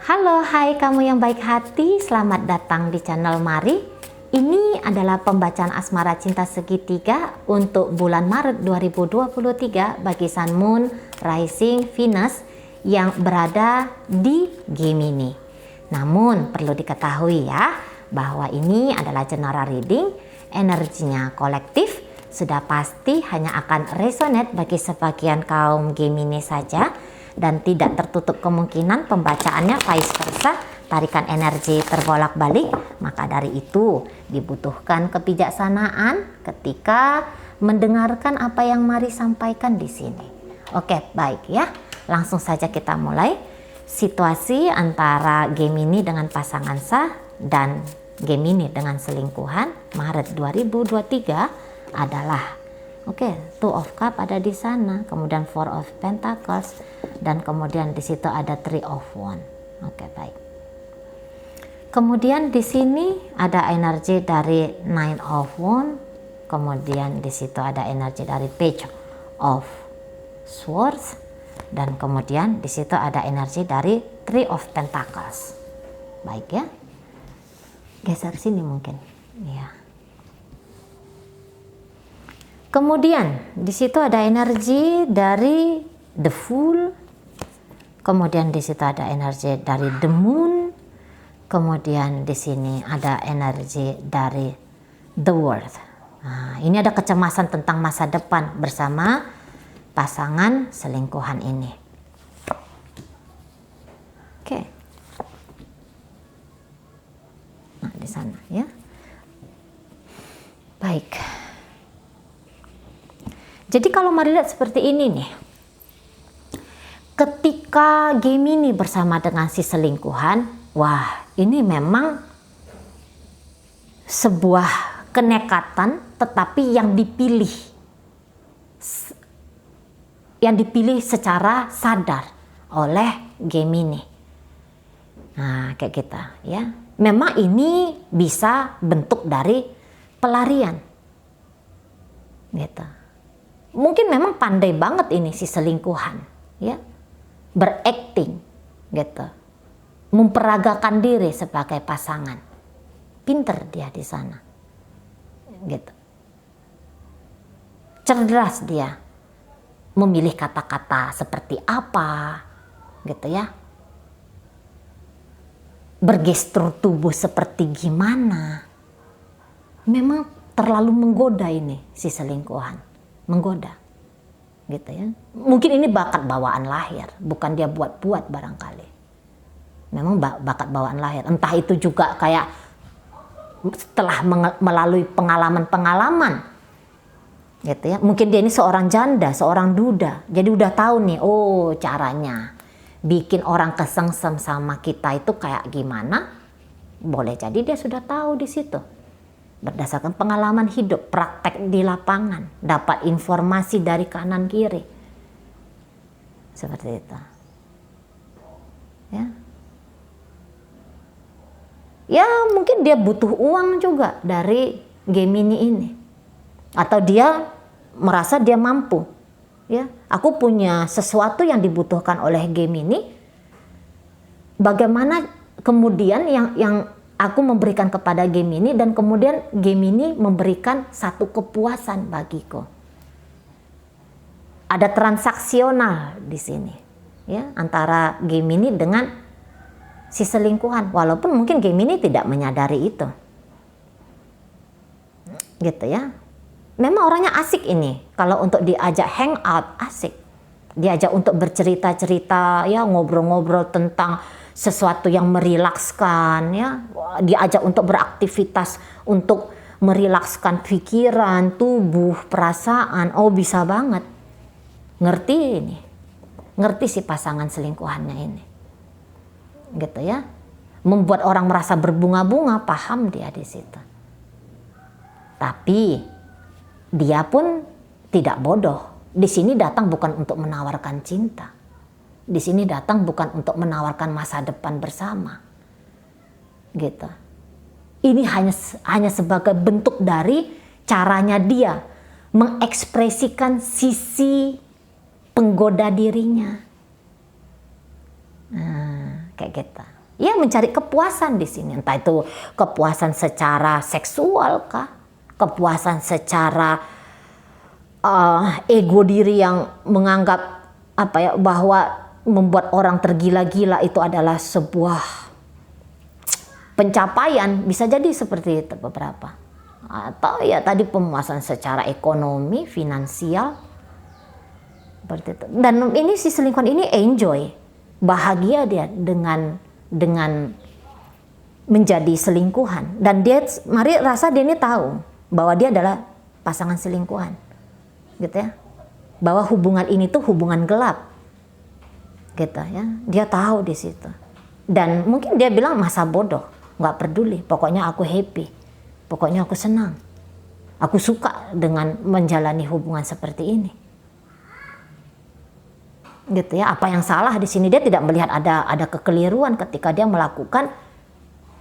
Halo, hai kamu yang baik hati, selamat datang di channel Mari. Ini adalah pembacaan asmara cinta segitiga untuk bulan Maret 2023 bagi Sun, Moon, Rising, Venus yang berada di Gemini. Namun perlu diketahui ya, bahwa ini adalah general reading, energinya kolektif, sudah pasti hanya akan resonate bagi sebagian kaum Gemini saja, dan tidak tertutup kemungkinan pembacaannya vice versa, tarikan energi terbolak-balik. Maka dari itu dibutuhkan kebijaksanaan ketika mendengarkan apa yang Mari sampaikan di sini. Oke, baik ya. Langsung saja kita mulai. Situasi antara Gemini dengan pasangan sah dan Gemini dengan selingkuhan Maret 2023 adalah Two of Cup ada di sana, kemudian Four of Pentacles, dan kemudian di situ ada Three of Wands. Baik. Kemudian di sini ada energi dari Nine of Wands, kemudian di situ ada energi dari Page of Swords, dan kemudian di situ ada energi dari Three of Pentacles. Baik ya. Geser sini mungkin. Ya. Kemudian di situ ada energi dari The Fool, kemudian di situ ada energi dari The Moon, kemudian di sini ada energi dari The World. Nah, ini ada kecemasan tentang masa depan bersama pasangan selingkuhan ini. Oke. Nah, di sana ya. Baik. Jadi kalau Mari lihat seperti ini nih, ketika Gemini bersama dengan si selingkuhan, wah ini memang sebuah kenekatan tetapi yang dipilih secara sadar oleh Gemini. Nah kayak kita ya, memang ini bisa bentuk dari pelarian gitu. Mungkin memang pandai banget ini si selingkuhan, ya, berakting, gitu, memperagakan diri sebagai pasangan, pinter dia di sana, gitu, cerdas dia, memilih kata-kata seperti apa, gitu ya, bergestur tubuh seperti gimana, memang terlalu menggoda ini si selingkuhan. Menggoda gitu ya. Mungkin ini bakat bawaan lahir, bukan dia buat-buat barangkali. Memang bakat bawaan lahir. Entah itu juga kayak setelah melalui pengalaman-pengalaman gitu ya. Mungkin dia ini seorang janda, seorang duda. Jadi udah tahu nih, oh caranya bikin orang kesengsem sama kita itu kayak gimana. Boleh jadi dia sudah tahu di situ. Berdasarkan pengalaman hidup, praktek di lapangan, dapat informasi dari kanan kiri. Seperti itu. Ya. Ya, mungkin dia butuh uang juga dari Gemini ini. Atau dia merasa dia mampu. Ya, aku punya sesuatu yang dibutuhkan oleh Gemini. Bagaimana kemudian yang aku memberikan kepada Gemini, dan kemudian Gemini memberikan satu kepuasan bagiku. Ada transaksional di sini, ya, antara Gemini dengan si selingkuhan. Walaupun mungkin Gemini tidak menyadari itu, gitu ya. Memang orangnya asik ini. Kalau untuk diajak hangout asik, diajak untuk bercerita-cerita, ya, ngobrol-ngobrol tentang sesuatu yang merilakskan, ya, diajak untuk beraktivitas untuk merilakskan pikiran, tubuh, perasaan. Oh bisa banget, ngerti ini, ngerti si pasangan selingkuhannya ini, gitu ya, membuat orang merasa berbunga-bunga, paham dia di situ. Tapi dia pun tidak bodoh. Di sini datang bukan untuk menawarkan cinta. Di sini datang bukan untuk menawarkan masa depan bersama, gitu. Ini hanya sebagai bentuk dari caranya dia mengekspresikan sisi penggoda dirinya. Nah, kayak gitu. Ya mencari kepuasan di sini, entah itu kepuasan secara seksual kah, kepuasan secara ego diri yang menganggap bahwa membuat orang tergila-gila itu adalah sebuah pencapaian, bisa jadi seperti itu beberapa. Atau ya tadi pemuasan secara ekonomi, finansial, seperti itu. Dan ini si selingkuhan ini enjoy, bahagia dia dengan menjadi selingkuhan. Dan dia rasa dia ini tahu bahwa dia adalah pasangan selingkuhan, gitu ya. Bahwa hubungan ini tuh hubungan gelap, gitu ya. Dia tahu di situ. Dan mungkin dia bilang masa bodoh, nggak peduli. Pokoknya aku happy, pokoknya aku senang, aku suka dengan menjalani hubungan seperti ini. Gitu ya, apa yang salah di sini? Dia tidak melihat ada kekeliruan ketika dia melakukan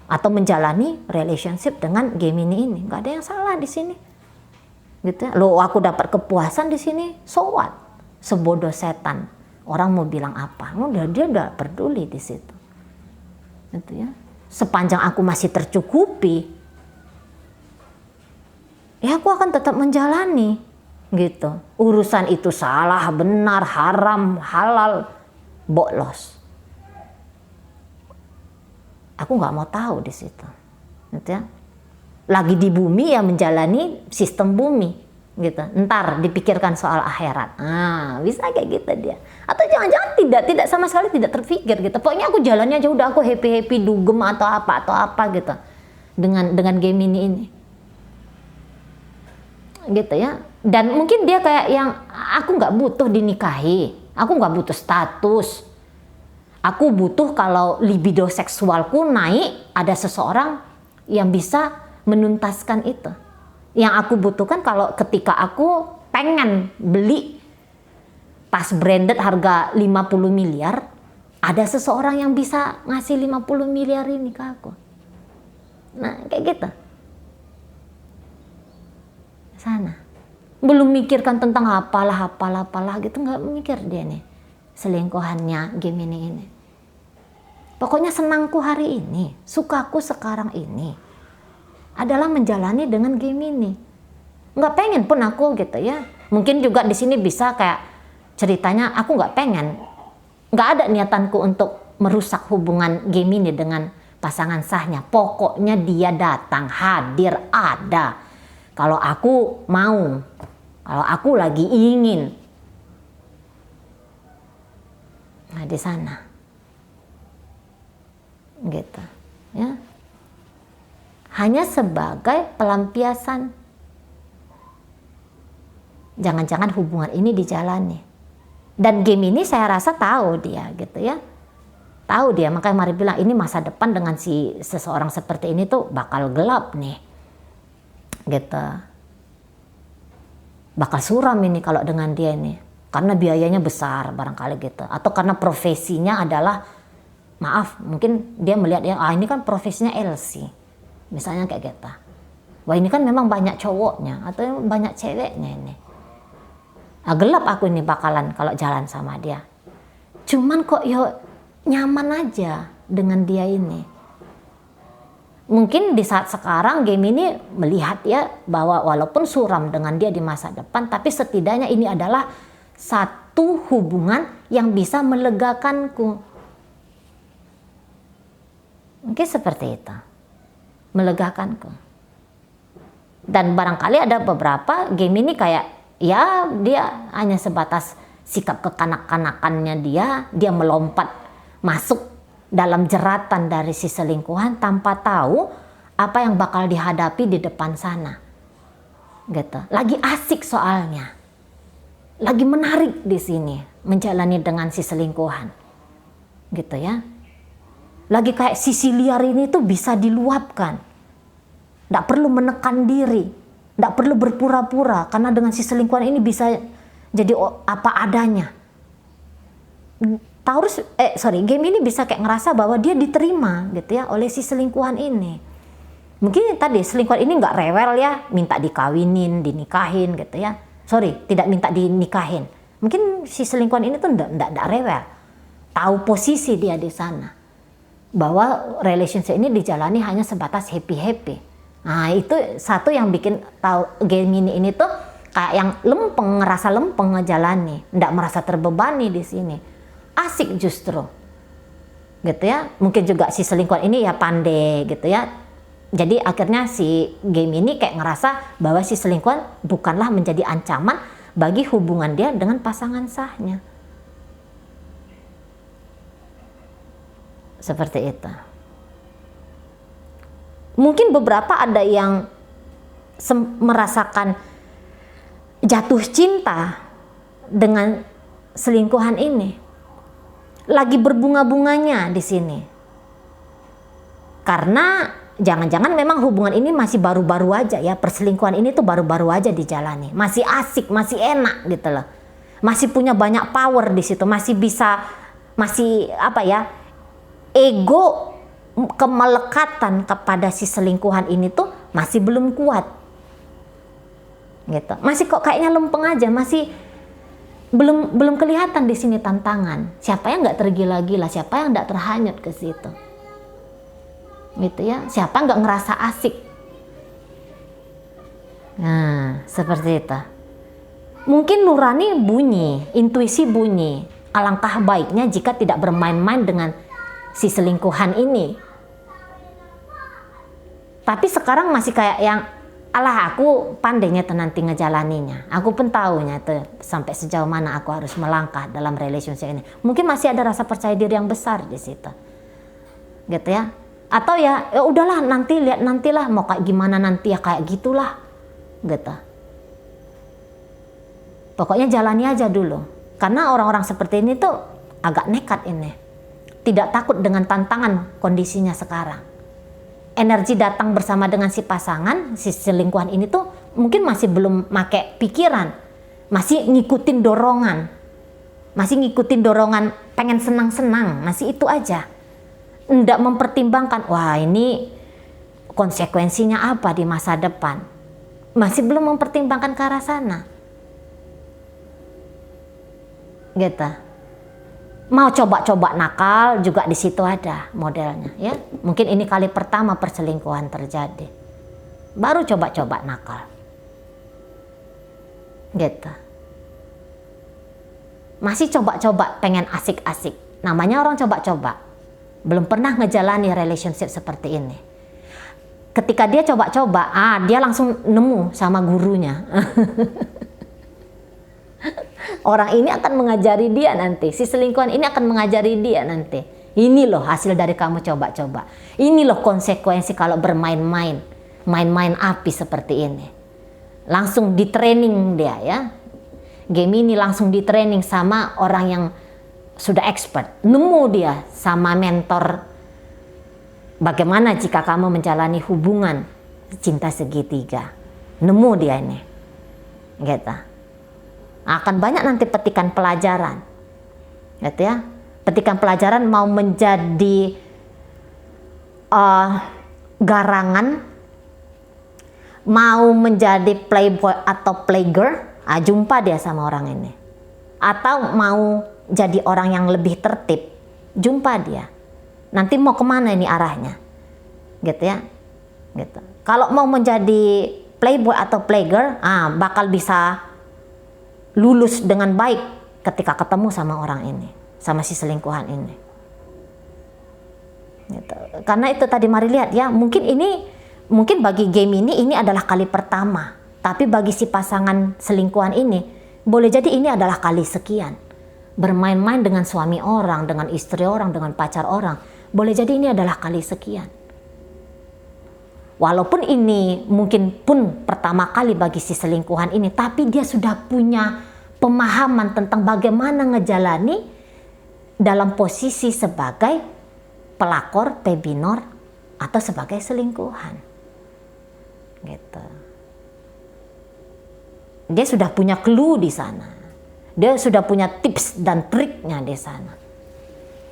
atau menjalani relationship dengan Gemini ini. Nggak ada yang salah di sini. Gitu ya. Loh, aku dapat kepuasan di sini, so what? Sebodoh setan. Orang mau bilang apa? Dia udah peduli di situ. Gitu ya. Sepanjang aku masih tercukupi, ya aku akan tetap menjalani. Gitu. Urusan itu salah, benar, haram, halal, bolos. Aku nggak mau tahu di situ. Gitu ya. Lagi di bumi ya menjalani sistem bumi. Gitu. Ntar dipikirkan soal akhirat. Bisa kayak gitu dia. Atau jangan-jangan tidak sama sekali tidak terpikir gitu. Pokoknya aku jalannya aja udah, aku happy dugem atau apa gitu. Dengan Gemini ini. Gitu ya. Dan mungkin dia kayak yang aku nggak butuh dinikahi, aku nggak butuh status, aku butuh kalau libido seksualku naik ada seseorang yang bisa menuntaskan itu. Yang aku butuhkan kalau ketika aku pengen beli tas branded harga 50 miliar, ada seseorang yang bisa ngasih 50 miliar ini ke aku. Nah kayak gitu. Sana. Belum mikirkan tentang apalah gitu, nggak mikir dia nih selingkuhannya Gemini ini. Pokoknya senangku hari ini, sukaku sekarang ini adalah menjalani dengan Gemini. Nggak pengen pun aku gitu ya. Mungkin juga di sini bisa kayak ceritanya aku nggak pengen, nggak ada niatanku untuk merusak hubungan Gemini dengan pasangan sahnya. Pokoknya dia datang, hadir, ada. Kalau aku mau. Kalau aku lagi ingin, nah di sana, gitu, ya. Hanya sebagai pelampiasan. Jangan-jangan hubungan ini dijalani. Dan Gemini saya rasa tahu dia, gitu ya, tahu dia. Makanya mari bilang ini masa depan dengan si seseorang seperti ini tuh bakal gelap nih, gitu. Bakal suram ini kalau dengan dia ini, karena biayanya besar barangkali gitu, atau karena profesinya adalah, maaf, mungkin dia melihat ya, ini kan profesinya LC, misalnya kayak gitu. Wah ini kan memang banyak cowoknya atau banyak ceweknya ini. Gelap aku ini bakalan kalau jalan sama dia. Cuman kok nyaman aja dengan dia ini. Mungkin di saat sekarang Gemini melihat ya bahwa walaupun suram dengan dia di masa depan, tapi setidaknya ini adalah satu hubungan yang bisa melegakanku. Mungkin seperti itu, melegakanku. Dan barangkali ada beberapa Gemini kayak ya dia hanya sebatas sikap kekanak-kanakannya dia melompat masuk dalam jeratan dari si selingkuhan tanpa tahu apa yang bakal dihadapi di depan sana. Gitu. Lagi asik soalnya. Lagi menarik di sini menjalani dengan si selingkuhan. Gitu ya. Lagi kayak sisi liar ini tuh bisa diluapkan. Nggak perlu menekan diri. Nggak perlu berpura-pura karena dengan si selingkuhan ini bisa jadi apa adanya. Gemini bisa kayak ngerasa bahwa dia diterima gitu ya oleh si selingkuhan ini. Mungkin tadi selingkuhan ini nggak rewel ya, minta dikawinin, dinikahin gitu ya. Tidak minta dinikahin. Mungkin si selingkuhan ini tuh nggak rewel. Tahu posisi dia di sana. bahwa relationship ini dijalani hanya sebatas happy-happy. Nah, itu satu yang bikin tahu Gemini ini tuh kayak yang lempeng, ngerasa lempeng ngejalani, nggak merasa terbebani di sini. Asik justru. Gitu ya. Mungkin juga si selingkuhan ini ya pandai gitu ya. Jadi akhirnya si Gemini kayak ngerasa bahwa si selingkuhan bukanlah menjadi ancaman bagi hubungan dia dengan pasangan sahnya. Seperti itu. Mungkin beberapa ada yang merasakan jatuh cinta dengan selingkuhan ini. Lagi berbunga-bunganya di sini. Karena jangan-jangan memang hubungan ini masih baru-baru aja ya, perselingkuhan ini tuh baru-baru aja dijalani, masih asik, masih enak gitu loh, masih punya banyak power di situ, masih bisa, masih apa ya, ego kemelekatan kepada si selingkuhan ini tuh masih belum kuat, gitu, masih kok kayaknya lempeng aja, masih belum kelihatan di sini tantangan, siapa yang nggak tergila-gila, siapa yang nggak terhanyut ke situ. Gitu ya, siapa nggak ngerasa asik. Nah, seperti itu. Mungkin nurani bunyi, intuisi bunyi. Alangkah baiknya jika tidak bermain-main dengan si selingkuhan ini. Tapi sekarang masih kayak yang, alah aku pandainya tuh nanti ngejalaninya. Aku pun tahunya tuh sampai sejauh mana aku harus melangkah dalam relationship ini. Mungkin masih ada rasa percaya diri yang besar di situ. Gitu ya. Atau ya udahlah nanti lihat nantilah mau kayak gimana nanti ya kayak gitulah gitu. Pokoknya jalani aja dulu. Karena orang-orang seperti ini tuh agak nekat ini. Tidak takut dengan tantangan kondisinya sekarang. Energi datang bersama dengan si pasangan, si selingkuhan ini tuh mungkin masih belum make pikiran. Masih ngikutin dorongan. Masih ngikutin dorongan pengen senang-senang, masih itu aja. Nggak mempertimbangkan, wah ini konsekuensinya apa di masa depan. Masih belum mempertimbangkan ke arah sana. Gitu. Mau coba-coba nakal juga di situ ada modelnya ya. Mungkin ini kali pertama perselingkuhan terjadi. Baru coba-coba nakal. Gitu. Masih coba-coba pengen asik-asik. Namanya orang coba-coba. Belum pernah ngejalani relationship seperti ini. Ketika dia coba-coba, dia langsung nemu sama gurunya. Orang ini akan mengajari dia nanti. Si selingkuhan ini akan mengajari dia nanti. Ini loh hasil dari kamu coba-coba. Ini loh konsekuensi kalau bermain-main. Main-main api seperti ini. Langsung di training dia ya. Gemini langsung di training sama orang yang sudah expert, nemu dia sama mentor bagaimana jika kamu menjalani hubungan cinta segitiga, nemu dia ini gitu. Akan banyak nanti petikan pelajaran gitu ya, petikan pelajaran mau menjadi garangan, mau menjadi playboy atau playgirl, jumpa dia sama orang ini, atau mau jadi orang yang lebih tertib, jumpa dia. Nanti mau kemana ini arahnya, gitu ya, gitu. Kalau mau menjadi playboy atau playgirl, bakal bisa lulus dengan baik ketika ketemu sama orang ini, sama si selingkuhan ini. Gitu. Karena itu tadi mari lihat ya, mungkin bagi Gemini ini adalah kali pertama, tapi bagi si pasangan selingkuhan ini boleh jadi ini adalah kali sekian. Bermain-main dengan suami orang, dengan istri orang, dengan pacar orang, boleh jadi ini adalah kali sekian. Walaupun ini mungkin pun pertama kali bagi si selingkuhan ini, tapi dia sudah punya pemahaman tentang bagaimana ngejalani dalam posisi sebagai pelakor, pebinor, atau sebagai selingkuhan. Gitu. Dia sudah punya clue di sana. Dia sudah punya tips dan triknya di sana.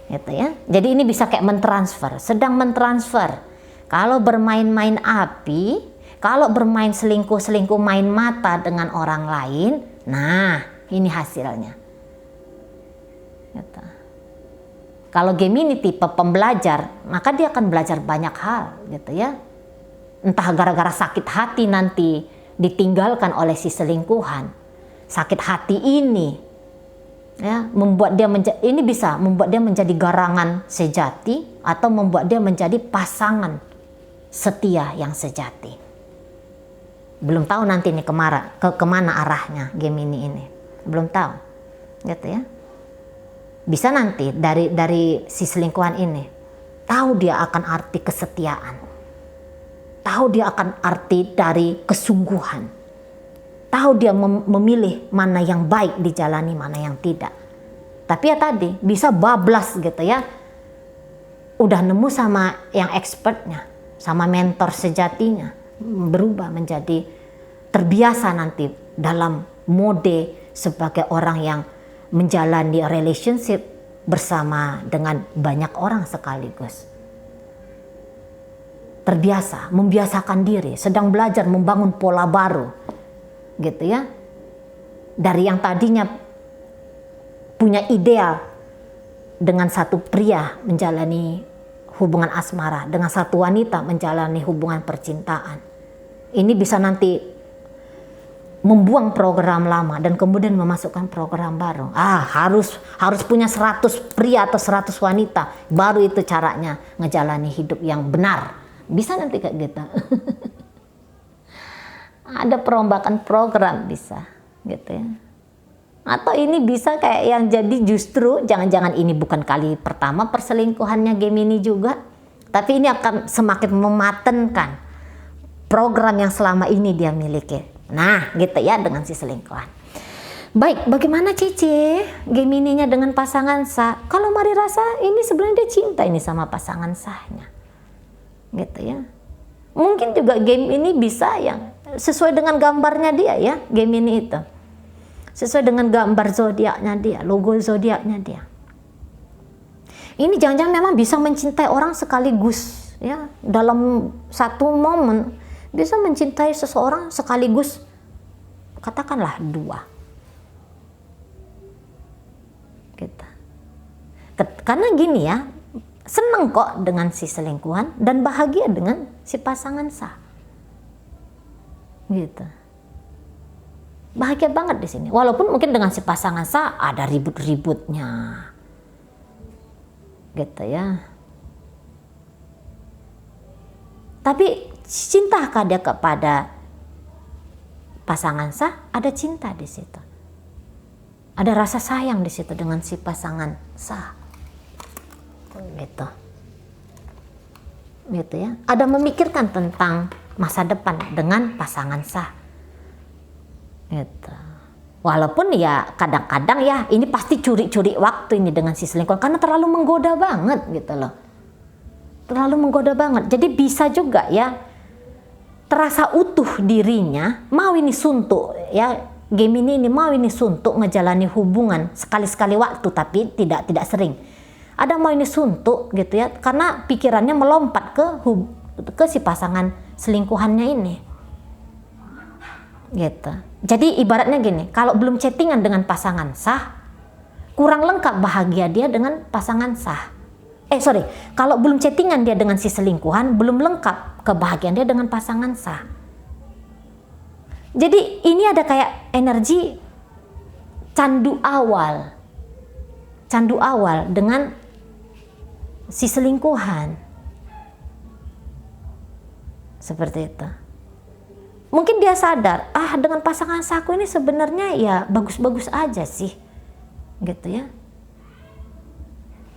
Gitu ya. Jadi ini bisa kayak mentransfer, sedang mentransfer. Kalau bermain-main api, kalau bermain selingkuh-selingkuh main mata dengan orang lain, nah ini hasilnya. Gitu. Kalau Gemini tipe pembelajar, maka dia akan belajar banyak hal gitu ya. Entah gara-gara sakit hati nanti ditinggalkan oleh si selingkuhan. Sakit hati ini ya membuat dia ini bisa membuat dia menjadi garangan sejati atau membuat dia menjadi pasangan setia yang sejati. Belum tahu nanti nih kemana arahnya Gemini ini. Belum tahu. Gitu ya. Bisa nanti dari si selingkuhan ini tahu dia akan arti kesetiaan, tahu dia akan arti dari kesungguhan, tahu dia memilih mana yang baik dijalani, mana yang tidak. Tapi ya tadi bisa bablas gitu ya, udah nemu sama yang expertnya, sama mentor sejatinya, berubah menjadi terbiasa nanti dalam mode sebagai orang yang menjalani relationship bersama dengan banyak orang sekaligus. Terbiasa, membiasakan diri, sedang belajar membangun pola baru. Gitu ya. Dari yang tadinya punya ideal dengan satu pria menjalani hubungan asmara, dengan satu wanita menjalani hubungan percintaan. Ini bisa nanti membuang program lama dan kemudian memasukkan program baru. Harus punya 100 pria atau 100 wanita, baru itu caranya ngejalani hidup yang benar. Bisa nanti kayak gitu. Ada perombakan program bisa gitu ya. Atau ini bisa kayak yang jadi justru jangan-jangan ini bukan kali pertama perselingkuhannya Gemini juga, tapi ini akan semakin mematenkan program yang selama ini dia miliki. Nah, gitu ya dengan si selingkuhan. Baik, bagaimana Cici Gemininya dengan pasangan sah? Kalau Mari rasa ini sebenarnya dia cinta ini sama pasangan sahnya. Gitu ya. Mungkin juga Gemini bisa yang sesuai dengan gambarnya dia ya, Gemini itu. Sesuai dengan gambar zodiaknya dia, logo zodiaknya dia. Ini jangan-jangan memang bisa mencintai orang sekaligus ya, dalam satu momen. Bisa mencintai seseorang sekaligus, katakanlah 2. Gitu. Karena gini ya, seneng kok dengan si selingkuhan dan bahagia dengan si pasangan sah. Gitu. Bahagia banget di sini. Walaupun mungkin dengan si pasangan sah ada ribut-ributnya. Gitu ya. Tapi cintahkah dia kepada pasangan sah? Ada cinta di situ. Ada rasa sayang di situ dengan si pasangan sah. Gitu. Gitu ya. Ada memikirkan tentang masa depan dengan pasangan sah. Gitu. Walaupun ya kadang-kadang ya ini pasti curi-curi waktu ini dengan si selingkuhan karena terlalu menggoda banget gitu loh. Terlalu menggoda banget. Jadi bisa juga ya terasa utuh dirinya, mau ini suntuk ya, Gemini ini mau ini suntuk ngejalani hubungan sekali-sekali waktu tapi tidak sering. Ada mau ini suntuk gitu ya, karena pikirannya melompat ke si pasangan selingkuhannya ini. Gitu. Jadi ibaratnya gini, kalau belum chattingan dengan pasangan sah, kurang lengkap bahagia dia dengan pasangan sah. Kalau belum chattingan dia dengan si selingkuhan, belum lengkap kebahagiaan dia dengan pasangan sah. Jadi ini ada kayak energi candu awal dengan si selingkuhan. Seperti itu. Mungkin dia sadar, dengan pasangan sahku ini sebenarnya ya bagus-bagus aja sih. Gitu ya.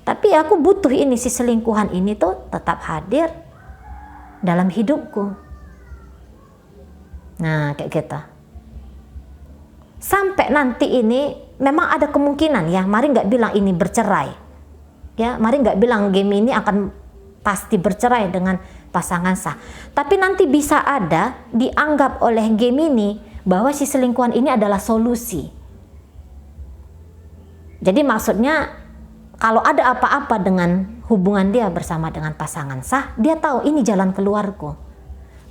Tapi aku butuh ini si selingkuhan ini tuh tetap hadir dalam hidupku. Nah, kayak gitu. Sampai nanti ini memang ada kemungkinan ya, Mari nggak bilang ini bercerai. Ya, Mari nggak bilang Gemini akan pasti bercerai dengan pasangan sah. Tapi nanti bisa ada dianggap oleh Gemini bahwa si selingkuhan ini adalah solusi. Jadi maksudnya kalau ada apa-apa dengan hubungan dia bersama dengan pasangan sah, dia tahu ini jalan keluarku.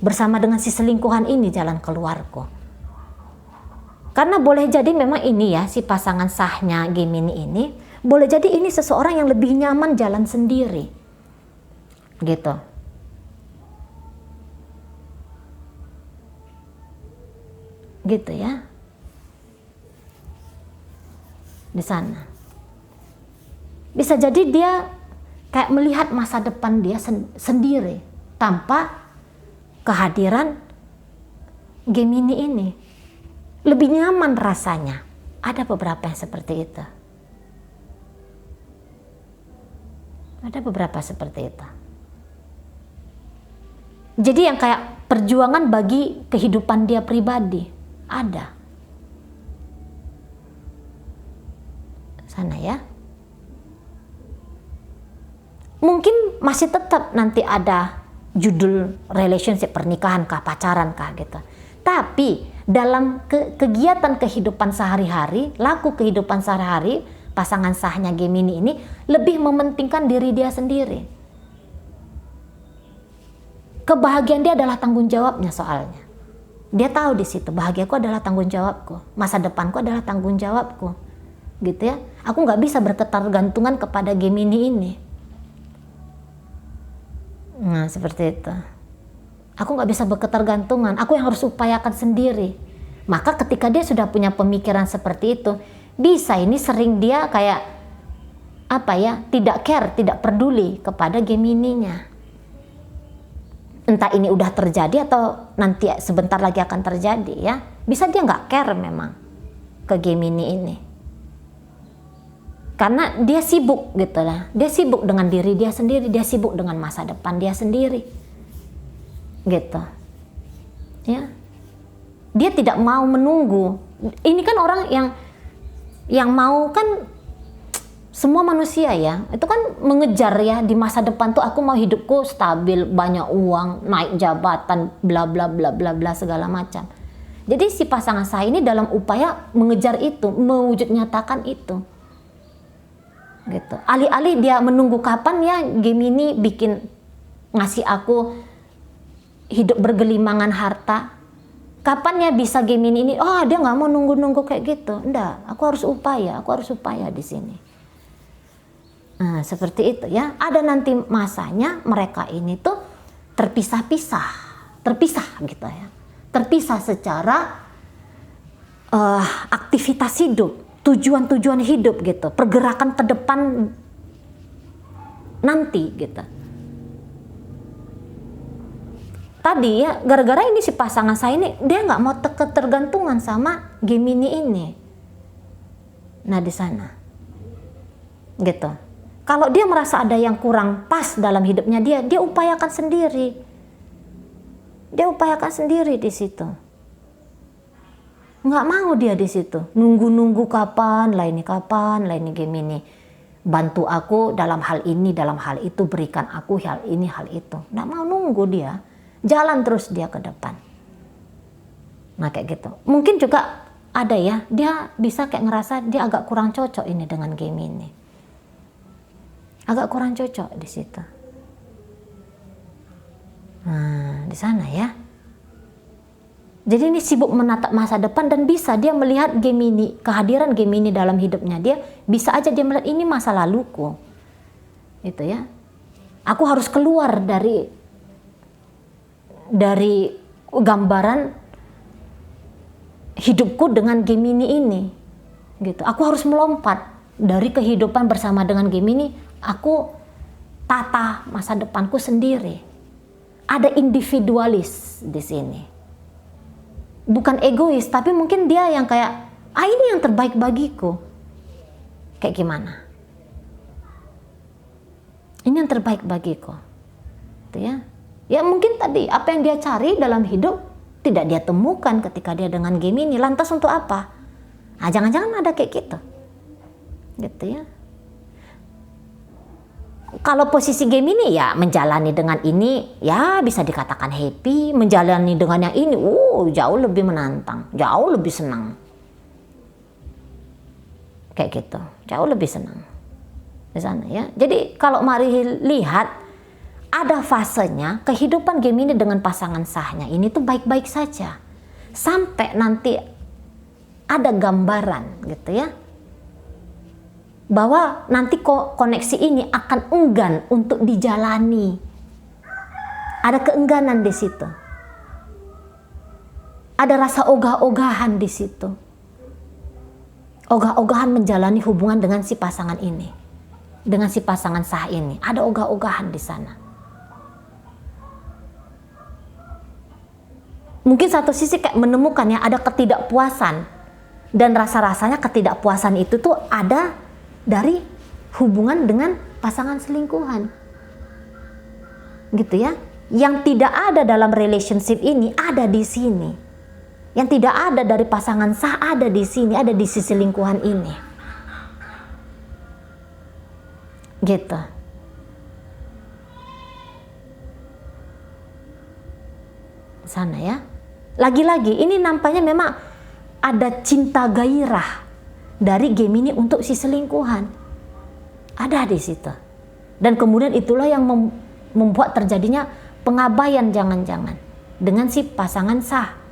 Bersama dengan si selingkuhan ini jalan keluarku. Karena boleh jadi memang ini ya, si pasangan sahnya Gemini ini Boleh jadi ini seseorang yang lebih nyaman jalan sendiri. Gitu. Gitu ya. Di sana. Bisa jadi dia kayak melihat masa depan dia sendiri tanpa kehadiran Gemini ini. Lebih nyaman rasanya. Ada beberapa yang seperti itu. Ada beberapa seperti itu. Jadi yang kayak perjuangan bagi kehidupan dia pribadi. Ada. Sana ya. Mungkin masih tetap nanti ada judul relationship, pernikahan kah, pacaran kah gitu. Tapi dalam kegiatan kehidupan sehari-hari, laku kehidupan sehari-hari, pasangan sahnya Gemini ini lebih mementingkan diri dia sendiri. Kebahagiaan dia adalah tanggung jawabnya soalnya. Dia tahu di situ bahagiaku adalah tanggung jawabku, masa depanku adalah tanggung jawabku, gitu ya. Aku nggak bisa berketergantungan kepada Gemini ini. Nah seperti itu. Aku nggak bisa berketergantungan. Aku yang harus upayakan sendiri. Maka ketika dia sudah punya pemikiran seperti itu, bisa ini sering dia kayak apa ya, tidak care, tidak peduli kepada Gemininya. Entah ini udah terjadi atau nanti sebentar lagi akan terjadi ya. Bisa dia nggak care memang ke Gemini ini. Karena dia sibuk gitu lah. Dia sibuk dengan diri dia sendiri, dia sibuk dengan masa depan dia sendiri. Gitu. Ya. Dia tidak mau menunggu. Ini kan orang yang mau kan semua manusia ya, itu kan mengejar ya di masa depan tuh aku mau hidupku stabil, banyak uang, naik jabatan, bla bla bla bla bla segala macam. Jadi si pasangan saya ini dalam upaya mengejar itu, mewujud nyatakan itu. Gitu. Alih-alih dia menunggu kapan ya Gemini bikin ngasih aku hidup bergelimangan harta. Kapan ya bisa Gemini ini? Oh, dia nggak mau nunggu-nunggu kayak gitu. Enggak, aku harus upaya di sini. Nah, seperti itu ya. Ada nanti masanya mereka ini tuh terpisah gitu ya. Terpisah secara aktivitas hidup, tujuan-tujuan hidup gitu, pergerakan ke depan nanti gitu. Tadi ya, gara-gara ini si pasangan saya ini dia nggak mau ketergantungan sama Gemini ini. Nah di sana, gitu. Kalau dia merasa ada yang kurang pas dalam hidupnya dia upayakan sendiri. Dia upayakan sendiri di situ. Nggak mau dia di situ. Nunggu-nunggu kapan lah ini Gemini. Bantu aku dalam hal ini, dalam hal itu, berikan aku hal ini, hal itu. Nggak mau nunggu dia. Jalan terus dia ke depan. Nah kayak gitu. Mungkin juga ada ya, dia bisa kayak ngerasa dia agak kurang cocok ini dengan Gemini. Agak kurang cocok di situ. Nah, di sana ya. Jadi ini sibuk menatap masa depan dan bisa dia melihat Gemini, kehadiran Gemini dalam hidupnya dia, bisa aja dia melihat ini masa laluku. Itu ya. Aku harus keluar dari gambaran hidupku dengan Gemini ini. Gitu. Aku harus melompat dari kehidupan bersama dengan Gemini. Aku tata masa depanku sendiri. Ada individualis di sini. Bukan egois, tapi mungkin dia yang kayak, ini yang terbaik bagiku. Kayak gimana? Ini yang terbaik bagiku. Itu ya. Ya mungkin tadi apa yang dia cari dalam hidup tidak dia temukan ketika dia dengan Gemini. Lantas untuk apa? Nah, jangan-jangan ada kayak gitu. Gitu ya. Kalau posisi Gemini ya menjalani dengan ini ya bisa dikatakan happy, menjalani dengan yang ini jauh lebih menantang, jauh lebih senang. Kayak gitu, jauh lebih senang di sana ya. Jadi kalau mari lihat ada fasenya kehidupan Gemini dengan pasangan sahnya ini tuh baik-baik saja. Sampai nanti ada gambaran gitu ya. bahwa nanti koneksi ini akan enggan untuk dijalani. Ada keengganan di situ. Ada rasa ogah-ogahan di situ. Ogah-ogahan menjalani hubungan dengan si pasangan ini. Dengan si pasangan sah ini. Ada ogah-ogahan di sana. Mungkin satu sisi kayak menemukan ya ada ketidakpuasan. Dan rasa-rasanya ketidakpuasan itu tuh ada dari hubungan dengan pasangan selingkuhan. Gitu ya. Yang tidak ada dalam relationship ini ada di sini. Yang tidak ada dari pasangan sah ada di sini, ada di sisi selingkuhan ini. Gitu. Sana ya. Lagi-lagi ini nampaknya memang ada cinta gairah dari Gemini untuk si selingkuhan. Ada di situ. Dan kemudian itulah yang membuat terjadinya pengabaian jangan-jangan dengan si pasangan sah.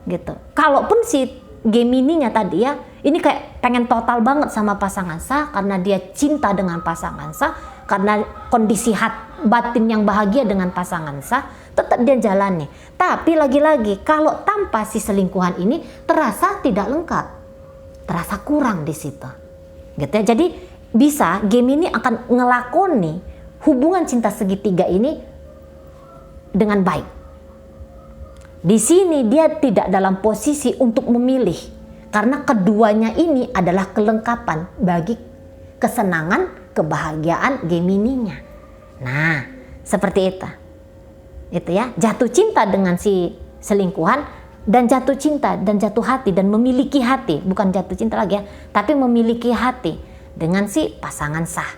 Gitu. Kalaupun si Gemininya tadi ya, ini kayak pengen total banget sama pasangan sah karena dia cinta dengan pasangan sah, karena kondisi batin yang bahagia dengan pasangan sah, tetap dia jalani. Tapi lagi-lagi kalau tanpa si selingkuhan ini terasa tidak lengkap, terasa kurang di situ. Gitu ya. Jadi bisa Gemini akan ngelakoni hubungan cinta segitiga ini dengan baik. Di sini dia tidak dalam posisi untuk memilih karena keduanya ini adalah kelengkapan bagi kesenangan, kebahagiaan Gemininya. Nah, seperti itu. Itu ya, jatuh cinta dengan si selingkuhan dan jatuh cinta dan jatuh hati dan memiliki hati, bukan jatuh cinta lagi ya, tapi memiliki hati dengan si pasangan sah.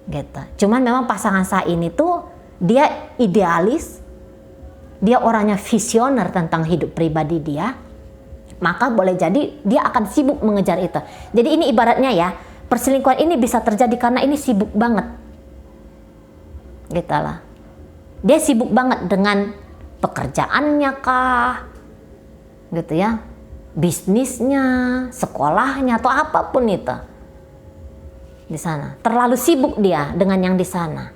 Gitu. Cuman memang pasangan sah ini tuh dia idealis. Dia orangnya visioner tentang hidup pribadi dia, maka boleh jadi dia akan sibuk mengejar itu. Jadi ini ibaratnya ya, perselingkuhan ini bisa terjadi karena ini sibuk banget. Gitu lah. Dia sibuk banget dengan pekerjaannya kah, gitu ya, bisnisnya, sekolahnya atau apapun itu. Di sana. Terlalu sibuk dia dengan yang di sana.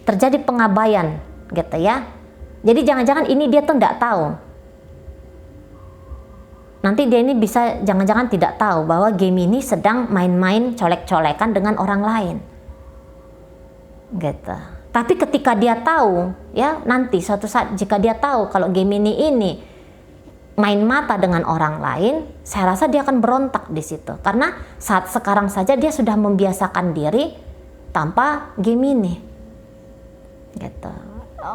Terjadi pengabaian, gitu ya. Jadi jangan-jangan ini dia tuh tidak tahu. Nanti dia ini bisa jangan-jangan tidak tahu bahwa Gemini sedang main-main colek-colekan dengan orang lain. Gitu. Tapi ketika dia tahu, ya nanti suatu saat jika dia tahu kalau Gemini ini main mata dengan orang lain, saya rasa dia akan berontak di situ. Karena saat sekarang saja dia sudah membiasakan diri tanpa Gemini. Gitu.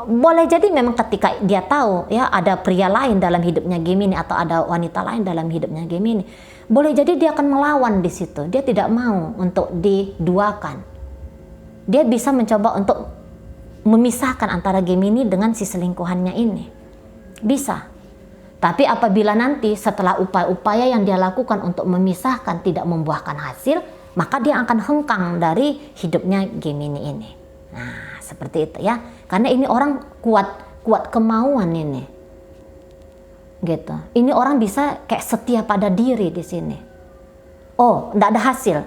Boleh jadi memang ketika dia tahu ya ada pria lain dalam hidupnya Gemini atau ada wanita lain dalam hidupnya Gemini, boleh jadi dia akan melawan di situ. Dia tidak mau untuk diduakan. Dia bisa mencoba untuk memisahkan antara Gemini dengan si selingkuhannya ini. Bisa. Tapi apabila nanti setelah upaya-upaya yang dia lakukan untuk memisahkan tidak membuahkan hasil, maka dia akan hengkang dari hidupnya Gemini ini. Nah, seperti itu ya. Karena ini orang kuat kemauan ini. Gitu. Ini orang bisa kayak setia pada diri di sini. Oh, enggak ada hasil.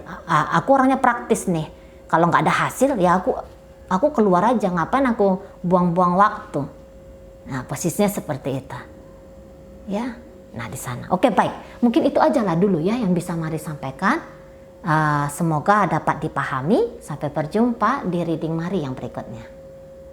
Aku orangnya praktis nih. Kalau nggak ada hasil ya aku keluar aja, ngapain aku buang-buang waktu. Nah, posisinya seperti itu. Ya. Nah, di sana. Oke, baik. Mungkin itu aja lah dulu ya yang bisa Mari sampaikan. Semoga dapat dipahami. Sampai berjumpa di reading Mari yang berikutnya.